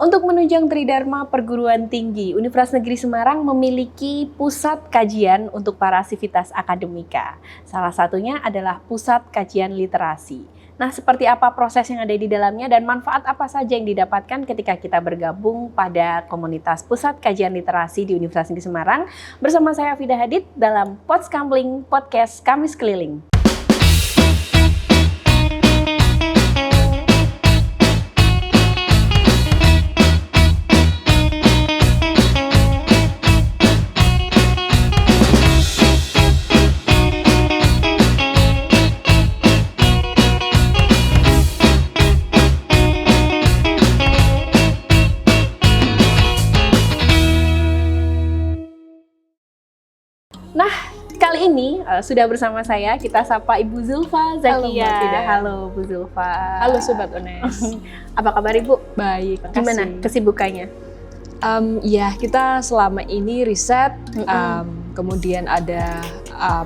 Untuk menunjang Tridharma Perguruan Tinggi, Universitas Negeri Semarang memiliki pusat kajian untuk para sivitas akademika. Salah satunya adalah Pusat Kajian Literasi. Nah, seperti apa proses yang ada di dalamnya dan manfaat apa saja yang didapatkan ketika kita bergabung pada komunitas Pusat Kajian Literasi di Universitas Negeri Semarang? Bersama saya Fida Hadid dalam Podskambling Podcast Kamis Keliling. Nah, kali ini sudah bersama saya, kita sapa Ibu Zulfa Zakia. Halo Bu Zulfa. Halo Sobat UNES. Apa kabar Ibu? Baik, Gimana kesibukannya? Ya, kita selama ini riset, kemudian ada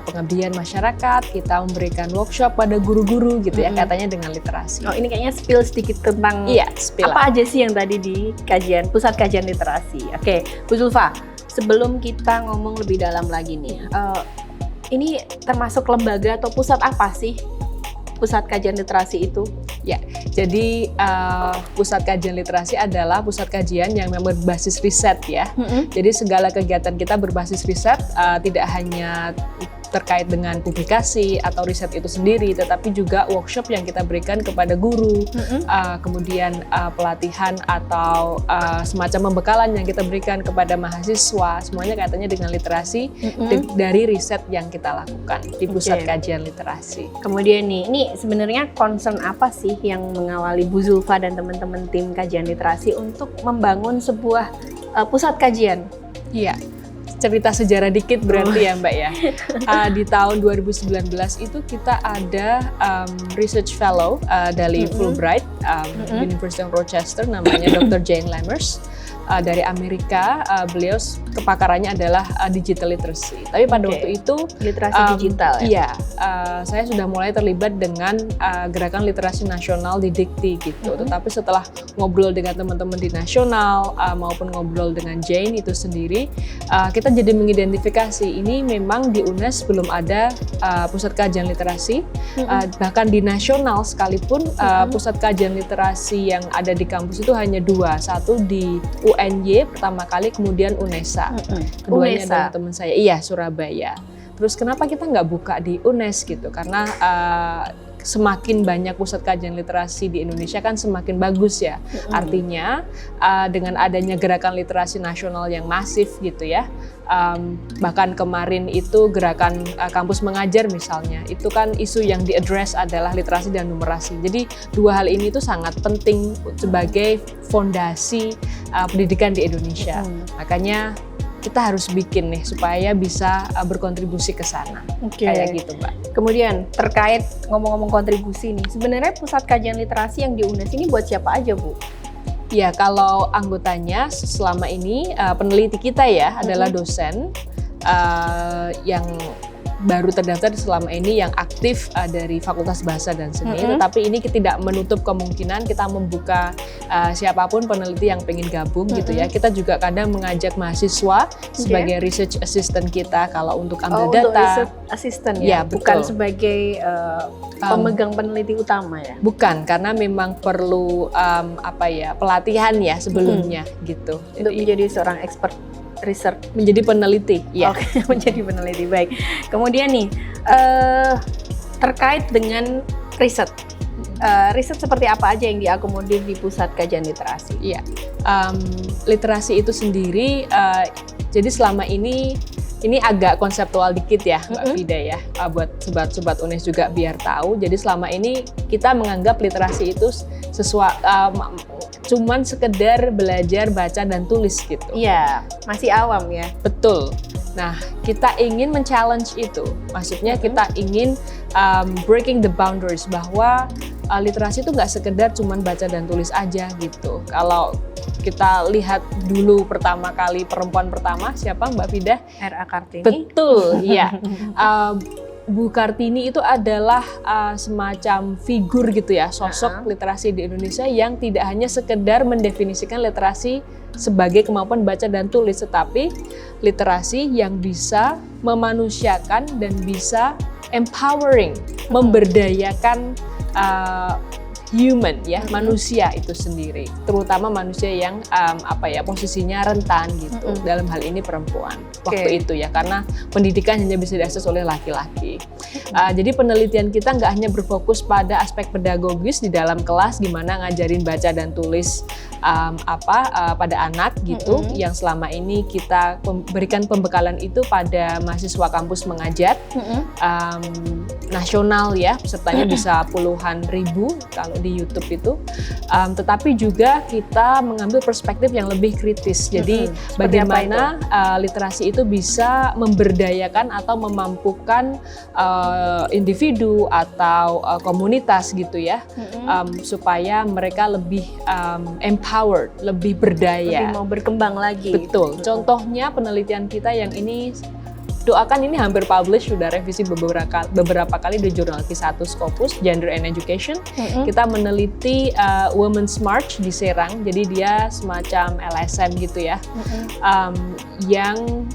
pengabdian masyarakat, kita memberikan workshop pada guru-guru gitu ya, katanya dengan literasi. Oh, ini kayaknya spill sedikit tentang spill apa aja sih yang tadi di kajian, Pusat Kajian Literasi. Oke, Bu Zulfa. Sebelum kita ngomong lebih dalam lagi nih, ini termasuk lembaga atau pusat apa sih Pusat Kajian Literasi itu? Ya, jadi Pusat Kajian Literasi adalah pusat kajian yang memang berbasis riset ya. Jadi segala kegiatan kita berbasis riset, tidak hanya terkait dengan publikasi atau riset itu sendiri, tetapi juga workshop yang kita berikan kepada guru, kemudian pelatihan atau semacam pembekalan yang kita berikan kepada mahasiswa, semuanya katanya dengan literasi dari riset yang kita lakukan di Pusat Kajian Literasi. Kemudian nih, ini sebenarnya concern apa sih yang mengawali Bu Zulfa dan teman-teman tim kajian literasi untuk membangun sebuah pusat kajian? Iya. Cerita sejarah dikit berarti ya Mbak ya. Di tahun 2019 itu kita ada research fellow dari Fulbright, University of Rochester, namanya Dr. Jane Lammers. Dari Amerika, beliau kepakarannya adalah digital literacy. Tapi pada waktu itu literasi digital ya? Iya, saya sudah mulai terlibat dengan gerakan literasi nasional di Dikti gitu. Tetapi setelah ngobrol dengan teman-teman di nasional maupun ngobrol dengan Jane itu sendiri, kita jadi mengidentifikasi ini memang di UNES belum ada pusat kajian literasi. Bahkan di nasional sekalipun pusat kajian literasi yang ada di kampus itu hanya dua, satu di UNY pertama kali, kemudian UNESA. Keduanya adalah teman saya, Surabaya. Terus kenapa kita nggak buka di UNES gitu? Karena semakin banyak pusat kajian literasi di Indonesia kan semakin bagus ya. Artinya dengan adanya gerakan literasi nasional yang masif gitu ya. Bahkan kemarin itu gerakan kampus mengajar misalnya, itu kan isu yang diadres adalah literasi dan numerasi. Jadi dua hal ini tuh sangat penting sebagai fondasi pendidikan di Indonesia. Makanya kita harus bikin nih supaya bisa berkontribusi ke sana. Kayak gitu, Mbak. Kemudian terkait ngomong-ngomong kontribusi nih, sebenarnya pusat kajian literasi yang di UNES ini buat siapa aja, Bu? Ya, kalau anggotanya selama ini peneliti kita ya adalah dosen yang baru terdaftar selama ini yang aktif dari Fakultas Bahasa dan Seni, tetapi ini tidak menutup kemungkinan kita membuka siapapun peneliti yang pengen gabung gitu ya. Kita juga kadang mengajak mahasiswa sebagai research assistant kita kalau untuk ambil data. Untuk research assistant ya, bukan sebagai pemegang peneliti utama ya? Bukan, karena memang perlu pelatihan ya sebelumnya gitu. Untuk menjadi seorang expert research, menjadi peneliti ya. Oke, menjadi peneliti, baik. Kemudian nih terkait dengan riset, riset seperti apa aja yang diakomodir di Pusat Kajian Literasi? Iya, literasi itu sendiri jadi selama ini agak konseptual dikit ya Mbak Fida ya, buat sobat-sobat UNES juga biar tahu. Jadi selama ini kita menganggap literasi itu cuman sekedar belajar baca dan tulis gitu. Iya, masih awam ya. Betul. Nah, kita ingin men-challenge itu. Maksudnya kita ingin breaking the boundaries bahwa literasi itu nggak sekedar cuman baca dan tulis aja gitu. Kalau kita lihat dulu pertama kali perempuan pertama siapa Mbak Fida? R.A. Kartini. Betul, iya. Bu Kartini itu adalah semacam figur gitu ya, sosok literasi di Indonesia yang tidak hanya sekedar mendefinisikan literasi sebagai kemampuan baca dan tulis, tetapi literasi yang bisa memanusiakan dan bisa empowering, memberdayakan human ya, manusia itu sendiri, terutama manusia yang posisinya rentan gitu, dalam hal ini perempuan waktu itu ya, karena pendidikan hanya bisa diakses oleh laki-laki. Jadi penelitian kita nggak hanya berfokus pada aspek pedagogis di dalam kelas, gimana ngajarin baca dan tulis pada anak gitu, yang selama ini kita berikan pembekalan itu pada mahasiswa kampus mengajar nasional ya, pesertanya bisa puluhan ribu kalau di YouTube itu, tetapi juga kita mengambil perspektif yang lebih kritis. Jadi bagaimana literasi itu bisa memberdayakan atau memampukan individu atau komunitas gitu ya, supaya mereka lebih empowered, lebih berdaya, lebih mau berkembang lagi. Betul. Contohnya penelitian kita yang ini, doakan ini hampir publish, sudah revisi beberapa kali di jurnal Q1 Scopus Gender and Education. Kita meneliti Women's March di Serang, jadi dia semacam LSM gitu ya, yang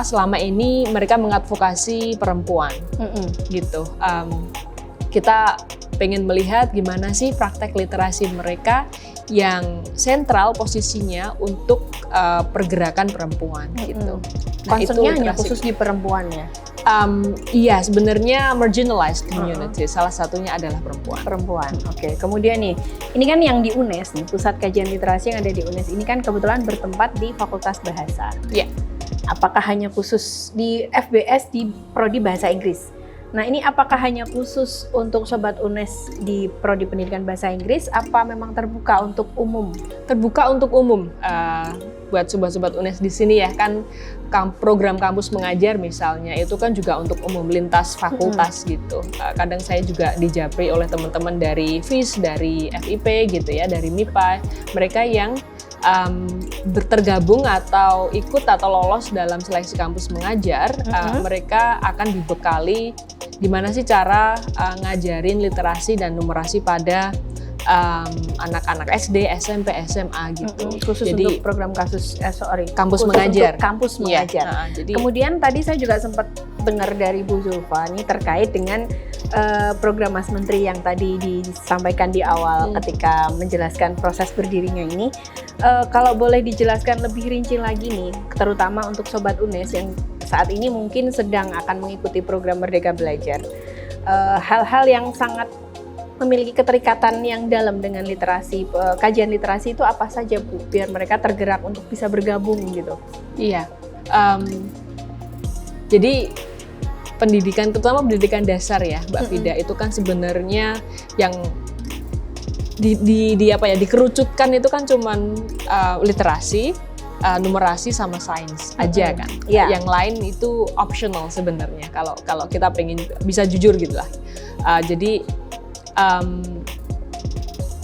selama ini mereka mengadvokasi perempuan gitu. Kita pengen melihat gimana sih praktek literasi mereka yang sentral posisinya untuk pergerakan perempuan gitu. Concernnya hanya khusus di perempuan ya? Iya, sebenarnya marginalized community, salah satunya adalah perempuan. Perempuan, oke. Kemudian nih, ini kan yang di UNES nih, Pusat Kajian Literasi yang ada di UNES ini kan kebetulan bertempat di Fakultas Bahasa. Iya. Apakah hanya khusus di FBS di Prodi Bahasa Inggris? Nah, ini apakah hanya khusus untuk Sobat UNES di Prodi Pendidikan Bahasa Inggris, apa memang terbuka untuk umum? Terbuka untuk umum. Buat sobat-sobat UNES di sini ya, kan program kampus mengajar misalnya, itu kan juga untuk umum, lintas fakultas gitu. Kadang saya juga dijapri oleh teman-teman dari FIS, dari FIP gitu ya, dari MIPA, mereka yang tergabung atau ikut atau lolos dalam seleksi kampus mengajar, mereka akan dibekali gimana sih cara ngajarin literasi dan numerasi pada anak-anak SD, SMP, SMA gitu. Khusus jadi, untuk program kampus mengajar. Kampus mengajar. Jadi, kemudian tadi saya juga sempat dengar dari Bu Zulfa nih terkait dengan program Mas Menteri yang tadi disampaikan di awal ketika menjelaskan proses berdirinya ini. Kalau boleh dijelaskan lebih rinci lagi nih, terutama untuk Sobat UNES yang saat ini mungkin sedang akan mengikuti program Merdeka Belajar. Hal-hal yang sangat memiliki keterikatan yang dalam dengan literasi, kajian literasi itu apa saja Bu, biar mereka tergerak untuk bisa bergabung gitu? Iya, jadi pendidikan, terutama pendidikan dasar ya Mbak Fida, itu kan sebenarnya yang dikerucutkan itu kan cuman literasi, numerasi sama sains aja kan. Yang lain itu optional sebenarnya kalau kita pengen bisa jujur gitu lah. Jadi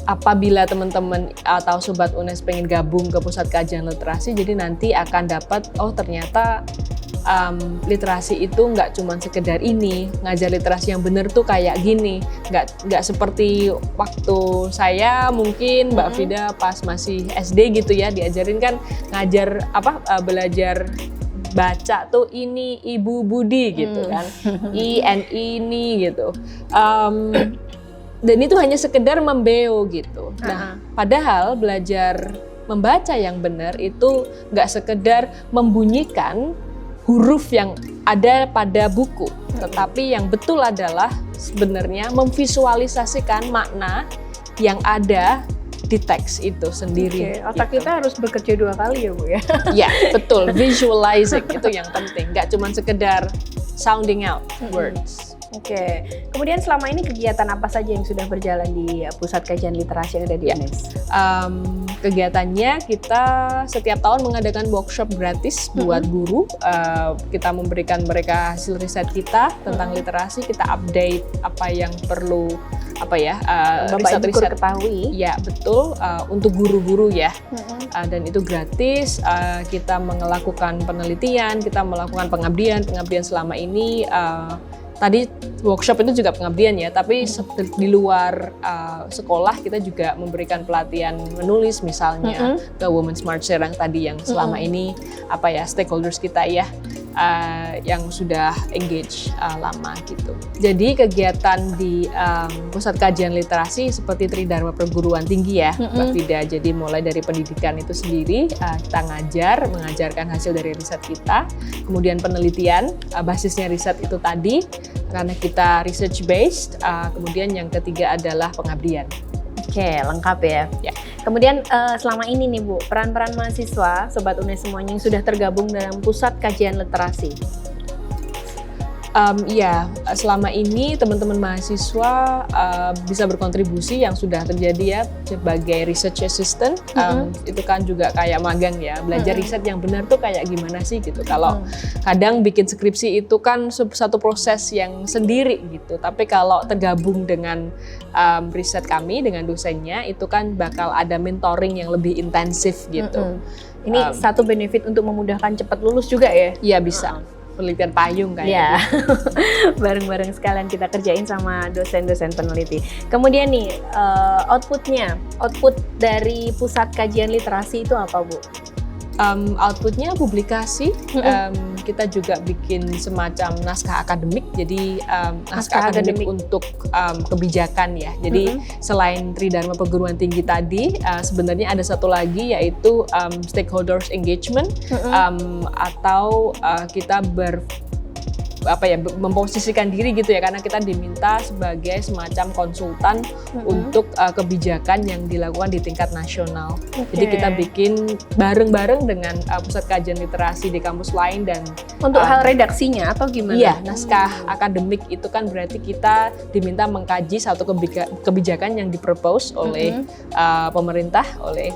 apabila teman-teman atau Sobat UNES pengen gabung ke Pusat Kajian Literasi, jadi nanti akan dapat, oh ternyata literasi itu nggak cuma sekedar ini, ngajar literasi yang bener tuh kayak gini, nggak seperti waktu saya mungkin Mbak Fida pas masih SD gitu ya, diajarin kan ngajar belajar baca tuh ini Ibu Budi gitu kan, ini gitu. Dan itu hanya sekedar membeo gitu. Nah, padahal belajar membaca yang benar itu nggak sekedar membunyikan huruf yang ada pada buku, tetapi yang betul adalah sebenarnya memvisualisasikan makna yang ada di teks itu sendiri. Otak kita harus bekerja 2 kali ya Bu ya? Ya, betul. Visualizing itu yang penting, nggak cuma sekedar sounding out words. Oke. Kemudian selama ini kegiatan apa saja yang sudah berjalan di Pusat Kajian Literasi yang ada di UNES? Kegiatannya kita setiap tahun mengadakan workshop gratis buat guru. Kita memberikan mereka hasil riset kita tentang literasi, kita update apa yang perlu Bapak Ibu riset-riset. ketahui. Ya betul, untuk guru-guru ya. Dan itu gratis. Kita melakukan penelitian, kita melakukan pengabdian selama ini. Tadi workshop itu juga pengabdian ya, tapi di luar sekolah kita juga memberikan pelatihan menulis misalnya ke Women Smart Serang tadi yang selama ini stakeholders kita ya yang sudah engage lama gitu. Jadi kegiatan di Pusat Kajian Literasi seperti Tridharma Perguruan Tinggi ya, Mbak Vida. Jadi mulai dari pendidikan itu sendiri, kita mengajarkan hasil dari riset kita, kemudian penelitian, basisnya riset itu tadi, karena kita research based, kemudian yang ketiga adalah pengabdian. Oke, lengkap ya. Kemudian selama ini nih Bu, peran-peran mahasiswa, Sobat UNES semuanya yang sudah tergabung dalam Pusat Kajian Literasi. Selama ini teman-teman mahasiswa bisa berkontribusi yang sudah terjadi ya sebagai research assistant. Itu kan juga kayak magang ya, belajar riset yang benar tuh kayak gimana sih gitu. Kalau kadang bikin skripsi itu kan satu proses yang sendiri gitu, tapi kalau tergabung dengan riset kami dengan dosennya itu kan bakal ada mentoring yang lebih intensif gitu. Ini satu benefit untuk memudahkan cepat lulus juga ya? Iya bisa. Penelitian payung kayaknya. Ya, bareng-bareng sekalian kita kerjain sama dosen-dosen peneliti. Kemudian nih, output dari Pusat Kajian Literasi itu apa Bu? Outputnya publikasi, kita juga bikin semacam naskah akademik, jadi naskah akademik untuk kebijakan ya. Jadi selain Tridharma Perguruan Tinggi tadi, sebenarnya ada satu lagi yaitu stakeholders engagement, atau kita memposisikan diri gitu ya, karena kita diminta sebagai semacam konsultan untuk kebijakan yang dilakukan di tingkat nasional. Jadi kita bikin bareng-bareng dengan Pusat Kajian Literasi di kampus lain dan untuk hal redaksinya atau gimana? Iya, naskah akademik itu kan berarti kita diminta mengkaji satu kebijakan yang dipropose oleh pemerintah, oleh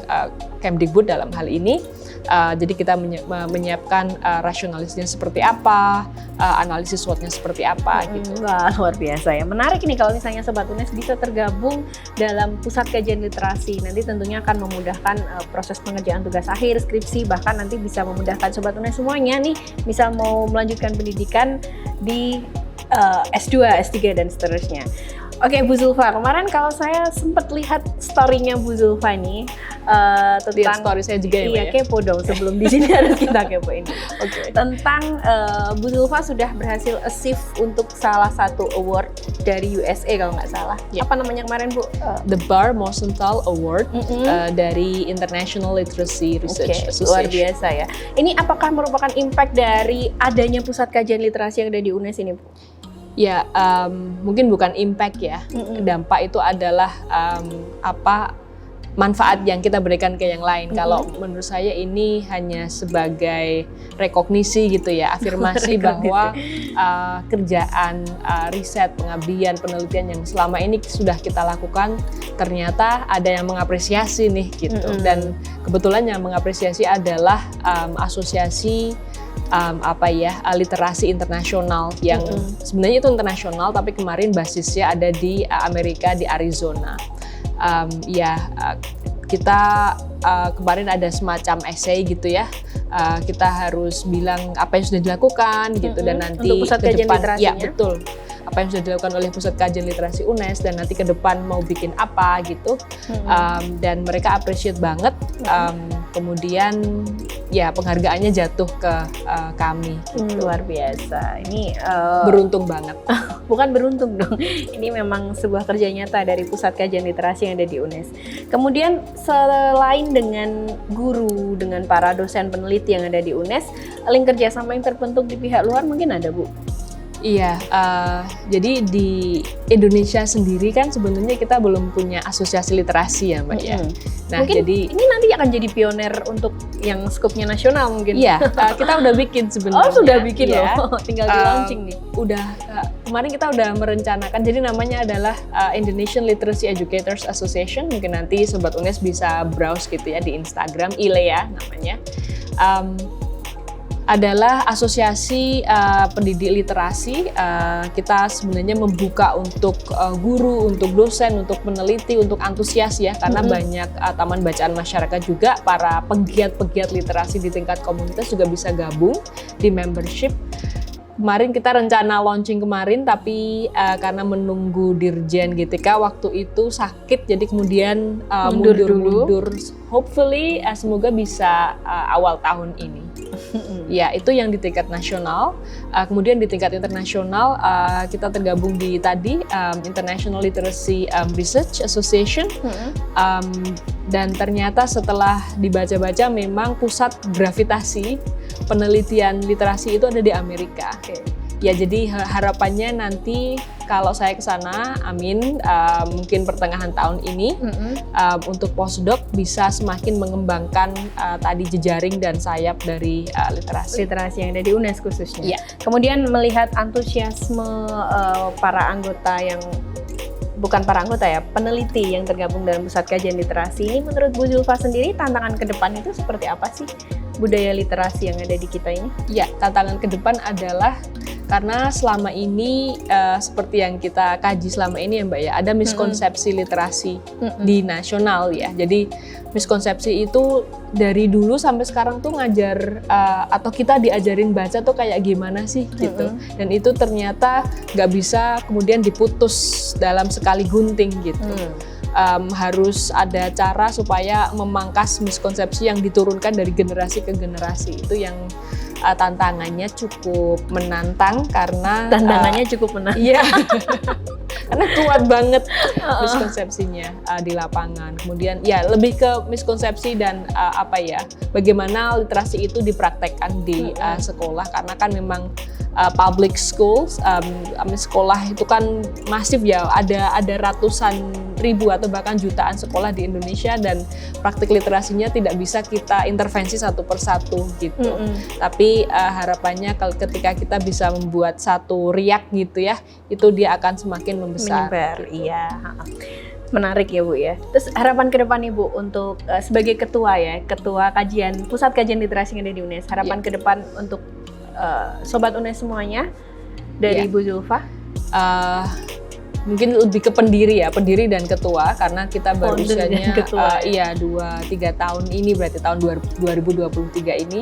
Kemdikbud dalam hal ini. Jadi kita menyiapkan rasionalisnya seperti apa, analisis SWOT-nya seperti apa gitu. Wah, luar biasa ya. Menarik nih kalau misalnya Sobat UNES bisa tergabung dalam Pusat Kajian Literasi. Nanti tentunya akan memudahkan proses pengerjaan tugas akhir, skripsi, bahkan nanti bisa memudahkan Sobat UNES semuanya nih bisa mau melanjutkan pendidikan di S2, S3 dan seterusnya. Oke, Bu Zulfa, kemarin kalau saya sempat lihat story-nya Bu Zulfa nih tentang story saya juga ya, iya, kepo dong sebelum di sini harus kita kepoin. Tentang Bu Zulfa sudah berhasil achieve untuk salah satu award dari USA kalau nggak salah. Apa namanya kemarin Bu? The Bar Mosenthal Award dari International Literacy Research Association. Luar biasa ya. Ini apakah merupakan impact dari adanya Pusat Kajian Literasi yang ada di UNES ini Bu? Ya, mungkin bukan impact ya. Dampak itu adalah manfaat yang kita berikan ke yang lain. Kalau menurut saya ini hanya sebagai rekognisi gitu ya, afirmasi bahwa kerjaan riset, pengabdian, penelitian yang selama ini sudah kita lakukan ternyata ada yang mengapresiasi nih gitu. Dan kebetulan yang mengapresiasi adalah asosiasi literasi internasional yang sebenarnya itu internasional tapi kemarin basisnya ada di Amerika, di Arizona. Kita kemarin ada semacam essay gitu ya. Kita harus bilang apa yang sudah dilakukan gitu dan nanti untuk Pusat Kajian Literasinya. Ya betul. Apa yang sudah dilakukan oleh Pusat Kajian Literasi UNES dan nanti ke depan mau bikin apa gitu. Dan mereka appreciate banget. Kemudian ya penghargaannya jatuh ke kami. Gitu. Luar biasa. Ini beruntung banget. Bukan beruntung dong. Ini memang sebuah kerja nyata dari Pusat Kajian Literasi yang ada di UNES. Kemudian selain dengan guru, dengan para dosen peneliti yang ada di UNES, link kerjasama yang terbentuk di pihak luar mungkin ada Bu? Iya, jadi di Indonesia sendiri kan sebenarnya kita belum punya asosiasi literasi ya Mbak ya. Nah, mungkin jadi ini nanti akan jadi pioner untuk yang skupnya nasional mungkin. Iya, kita udah bikin sebenarnya. Oh sudah bikin ya. loh, tinggal di launching nih. Udah, kemarin kita udah merencanakan, jadi namanya adalah Indonesian Literacy Educators Association. Mungkin nanti Sobat UNES bisa browse gitu ya di Instagram, ILEA namanya. adalah asosiasi pendidik literasi. Kita sebenarnya membuka untuk guru, untuk dosen, untuk peneliti, untuk antusias ya, karena banyak taman bacaan masyarakat juga, para pegiat-pegiat literasi di tingkat komunitas juga bisa gabung di membership. Kemarin kita rencana launching kemarin, tapi karena menunggu Dirjen GTK waktu itu sakit, jadi kemudian mundur. Hopefully semoga bisa awal tahun ini. Ya, itu yang di tingkat nasional. Kemudian di tingkat internasional kita tergabung di International Literacy Research Association. Dan ternyata setelah dibaca-baca memang pusat gravitasi penelitian literasi itu ada di Amerika. Ya, jadi harapannya nanti kalau saya ke sana, amin, mungkin pertengahan tahun ini, untuk postdoc bisa semakin mengembangkan tadi jejaring dan sayap dari literasi. Literasi yang ada di UNES khususnya. Ya. Kemudian melihat antusiasme para anggota yang bukan para anggota ya, peneliti yang tergabung dalam pusat kajian literasi ini, menurut Bu Zulfa sendiri tantangan ke depan itu seperti apa sih budaya literasi yang ada di kita ini? Ya, tantangan ke depan adalah karena selama ini seperti yang kita kaji selama ini ya Mbak ya, ada miskonsepsi literasi di nasional ya. Jadi miskonsepsi itu dari dulu sampai sekarang tuh ngajar atau kita diajarin baca tuh kayak gimana sih gitu. Dan itu ternyata nggak bisa kemudian diputus dalam sekali gunting gitu. Harus ada cara supaya memangkas miskonsepsi yang diturunkan dari generasi ke generasi. Itu yang tantangannya cukup menantang karena cukup menantang. Iya. Karena kuat banget miskonsepsinya di lapangan. Kemudian ya lebih ke miskonsepsi dan bagaimana literasi itu dipraktekkan di sekolah, karena kan memang public schools, sekolah itu kan masif ya, ada ratusan ribu atau bahkan jutaan sekolah di Indonesia, dan praktik literasinya tidak bisa kita intervensi satu persatu gitu. Tapi harapannya ketika kita bisa membuat satu riak gitu ya, itu dia akan semakin membesar. Gitu. Iya. Menarik ya Bu ya. Terus harapan ke depan Ibu untuk sebagai ketua ya, ketua kajian pusat kajian literasi yang ada di UNES, harapan ke depan untuk sobat UNES semuanya dari Bu Zulfa? Mungkin lebih ke pendiri dan ketua, karena kita baru usianya 2-3 tahun ini, berarti tahun 2023 ini.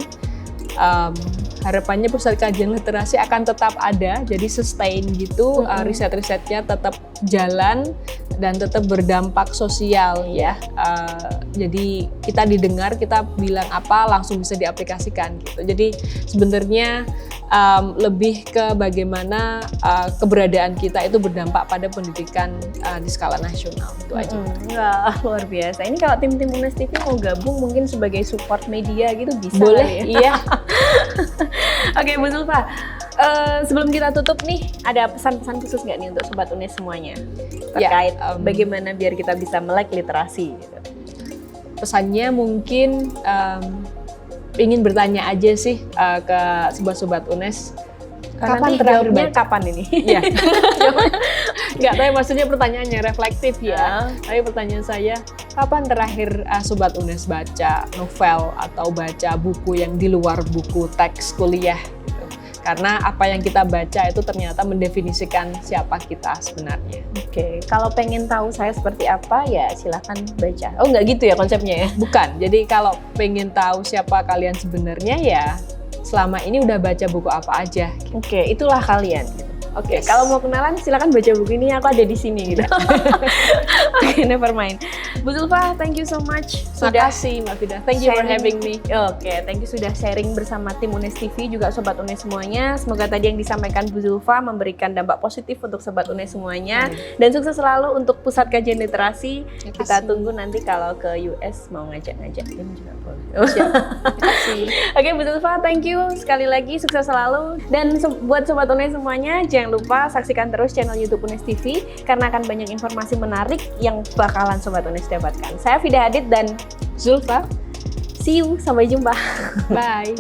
Harapannya pusat kajian literasi akan tetap ada, jadi sustain gitu, riset-risetnya tetap jalan dan tetap berdampak sosial ya. Jadi kita didengar, kita bilang apa langsung bisa diaplikasikan gitu. Jadi sebenarnya lebih ke bagaimana keberadaan kita itu berdampak pada pendidikan di skala nasional, itu aja. Wah, luar biasa. Ini kalau tim-tim UNES TV mau gabung mungkin sebagai support media gitu bisa? Boleh, ya? iya. Oke, Bu Zulfa, sebelum kita tutup nih, ada pesan-pesan khusus nggak nih untuk sobat UNES semuanya terkait bagaimana biar kita bisa melek literasi gitu? Pesannya mungkin ingin bertanya aja sih ke sobat-sobat UNES, kapan terakhir baca? Kapan ini? Iya. Nggak tahu, maksudnya pertanyaannya reflektif ya. Tapi pertanyaan saya, kapan terakhir sobat UNES baca novel atau baca buku yang di luar buku teks kuliah? Gitu. Karena apa yang kita baca itu ternyata mendefinisikan siapa kita sebenarnya. Oke, kalau pengen tahu saya seperti apa ya silahkan baca. Oh nggak gitu ya konsepnya ya? Bukan, jadi kalau pengen tahu siapa kalian sebenarnya ya selama ini udah baca buku apa aja. Oke, itulah kalian. Oke, kalau mau kenalan silakan baca buku ini, aku ada di sini gitu. Oke, never mind. Bu Zulfa, thank you so much. Terima kasih Mbak Fida. Thank you for having me. Oke, thank you sudah sharing bersama tim UNES TV, juga sobat UNES semuanya. Semoga tadi yang disampaikan Bu Zulfa memberikan dampak positif untuk sobat UNES semuanya. Dan sukses selalu untuk pusat kajian literasi. Kita tunggu nanti kalau ke US mau ngajak-ngajakin juga boleh. Siap. Terima kasih. Oke, Bu Zulfa, thank you sekali lagi, sukses selalu. Dan buat sobat UNES semuanya, jangan lupa saksikan terus channel YouTube UNES TV karena akan banyak informasi menarik yang bakalan sobat UNES dapatkan. Saya Fida Hadid dan Zulfa. See you, sampai jumpa. Bye.